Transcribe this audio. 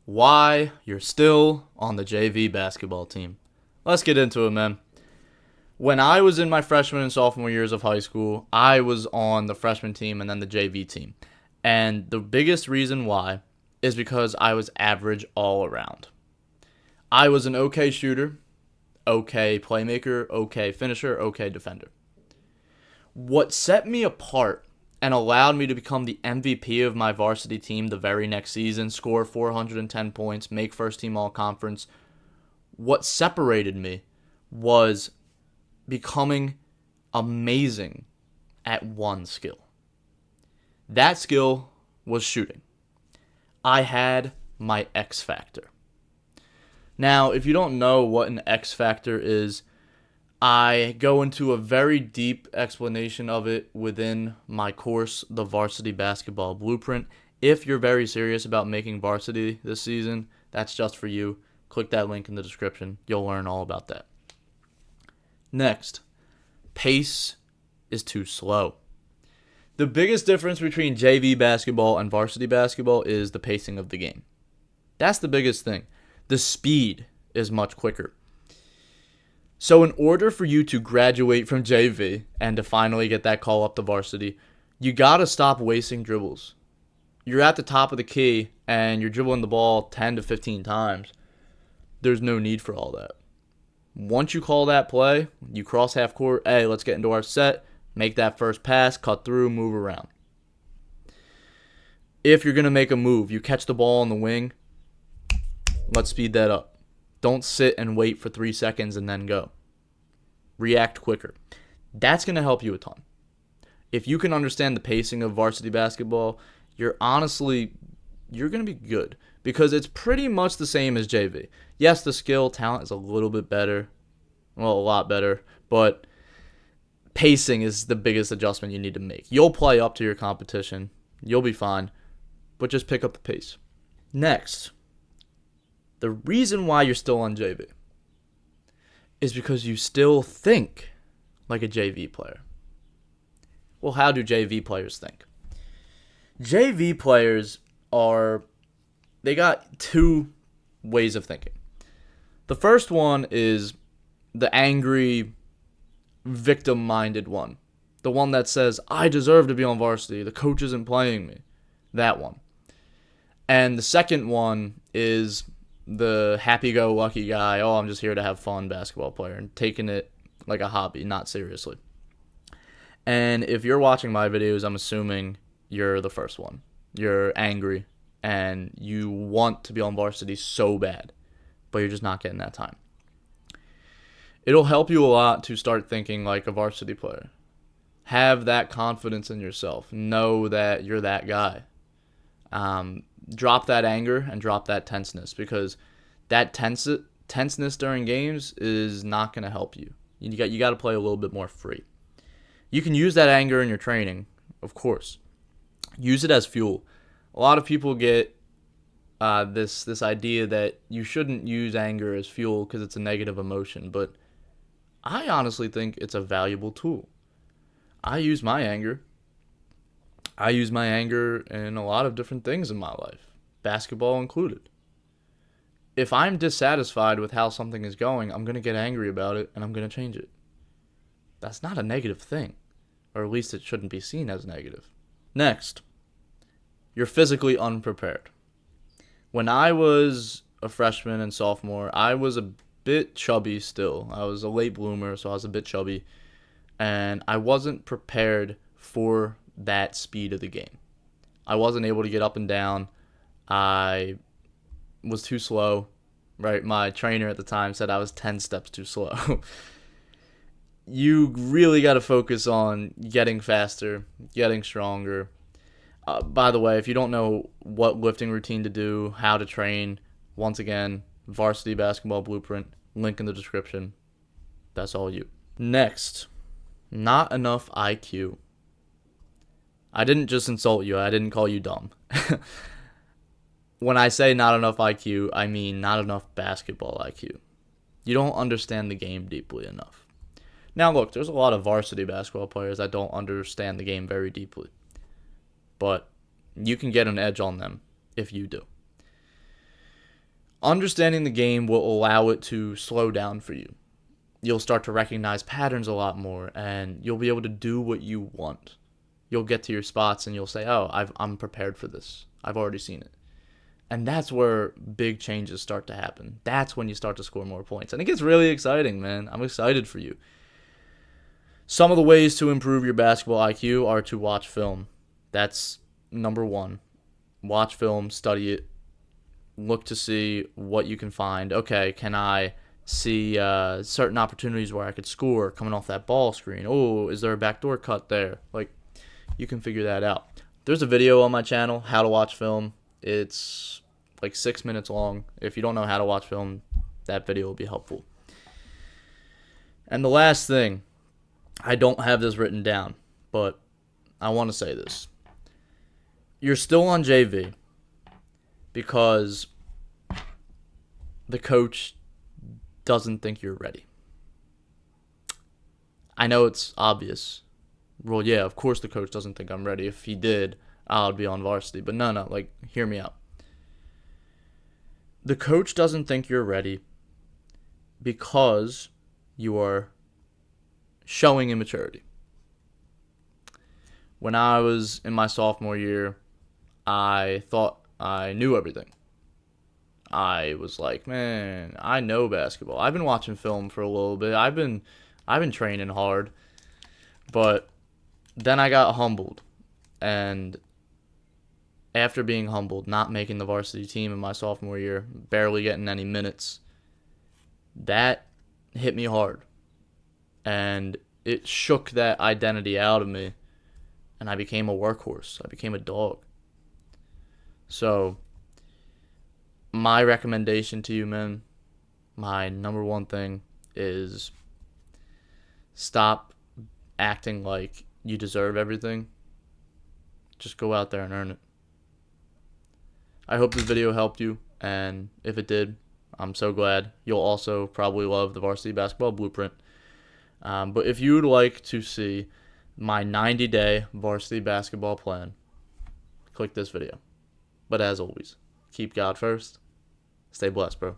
why you're still on the JV basketball team. Let's get into it, man. When I was in my freshman and sophomore years of high school, I was on the freshman team and then the JV team. And the biggest reason why is because I was average all around. I was an okay shooter, okay playmaker, okay finisher, okay defender. What set me apart and allowed me to become the MVP of my varsity team the very next season, score 410 points, make first team all conference, what separated me was becoming amazing at one skill. That skill was shooting. I had my X factor. Now, if you don't know what an X factor is, I go into a very deep explanation of it within my course, The Varsity Basketball Blueprint. If you're very serious about making varsity this season, that's just for you. Click that link in the description. You'll learn all about that. Next, pace is too slow. The biggest difference between JV basketball and varsity basketball is the pacing of the game. That's the biggest thing. The speed is much quicker. So in order for you to graduate from JV and to finally get that call up to varsity, you got to stop wasting dribbles. You're at the top of the key and you're dribbling the ball 10 to 15 times. There's no need for all that. Once you call that play, you cross half court, hey, let's get into our set, make that first pass, cut through, move around. If you're going to make a move, you catch the ball on the wing, let's speed that up. Don't sit and wait for 3 seconds and then go. React quicker. That's going to help you a ton. If you can understand the pacing of varsity basketball, you're going to be good because it's pretty much the same as JV. Yes, the skill, talent is a little bit better. Well, a lot better, but pacing is the biggest adjustment you need to make. You'll play up to your competition. You'll be fine, but just pick up the pace. Next, the reason why you're still on JV is because you still think like a JV player. Well, how do JV players think? JV players they got two ways of thinking. The first one is the angry, victim-minded one. The one that says, I deserve to be on varsity. The coach isn't playing me. That one. And the second one is the happy-go-lucky guy, oh, I'm just here to have fun basketball player, and taking it like a hobby, not seriously. And if you're watching my videos, I'm assuming you're the first one. You're angry, and you want to be on varsity so bad, but you're just not getting that time. It'll help you a lot to start thinking like a varsity player. Have that confidence in yourself. Know that you're that guy. Drop that anger and drop that tenseness because that tenseness during games is not going to help you. You got to play a little bit more free. You can use that anger in your training, of course. Use it as fuel. A lot of people get this idea that you shouldn't use anger as fuel because it's a negative emotion, but I honestly think it's a valuable tool. I use my anger in a lot of different things in my life, basketball included. If I'm dissatisfied with how something is going, I'm going to get angry about it and I'm going to change it. That's not a negative thing, or at least it shouldn't be seen as negative. Next, you're physically unprepared. When I was a freshman and sophomore, I was a bit chubby still. I was a late bloomer, so I was a bit chubby, and I wasn't prepared for that speed of the game. I wasn't able to get up and down. I was too slow, right? My trainer at the time said I was 10 steps too slow. You really got to focus on getting faster, getting stronger. By the way, if you don't know what lifting routine to do, how to train, once again, Varsity Basketball Blueprint, link in the description. That's all you. Next, not enough IQ. I didn't just insult you. I didn't call you dumb. When I say not enough IQ, I mean not enough basketball IQ. You don't understand the game deeply enough. Now, look, there's a lot of varsity basketball players that don't understand the game very deeply. But you can get an edge on them if you do. Understanding the game will allow it to slow down for you. You'll start to recognize patterns a lot more, and you'll be able to do what you want. You'll get to your spots, and you'll say, oh, I'm prepared for this. I've already seen it. And that's where big changes start to happen. That's when you start to score more points. And it gets really exciting, man. I'm excited for you. Some of the ways to improve your basketball IQ are to watch film. That's number one. Watch film, study it, look to see what you can find. Okay, can I see certain opportunities where I could score coming off that ball screen? Oh, is there a backdoor cut there? Like, you can figure that out. There's a video on my channel, How to Watch Film. It's like 6 minutes long. If you don't know how to watch film, that video will be helpful. And the last thing, I don't have this written down, but I want to say this. You're still on JV because the coach doesn't think you're ready. I know it's obvious. Well, yeah, of course the coach doesn't think I'm ready. If he did, I would be on varsity. But no, like, hear me out. The coach doesn't think you're ready because you are showing immaturity. When I was in my sophomore year, I thought I knew everything. I was like, man, I know basketball. I've been watching film for a little bit. I've been training hard. But then I got humbled. And after being humbled, not making the varsity team in my sophomore year, barely getting any minutes, that hit me hard. And it shook that identity out of me. And I became a workhorse. I became a dog. So, my recommendation to you, men, my number one thing is stop acting like you deserve everything. Just go out there and earn it. I hope this video helped you, and if it did, I'm so glad. You'll also probably love the Varsity Basketball Blueprint. But if you would like to see my 90-day varsity basketball plan, click this video. But as always, keep God first. Stay blessed, bro.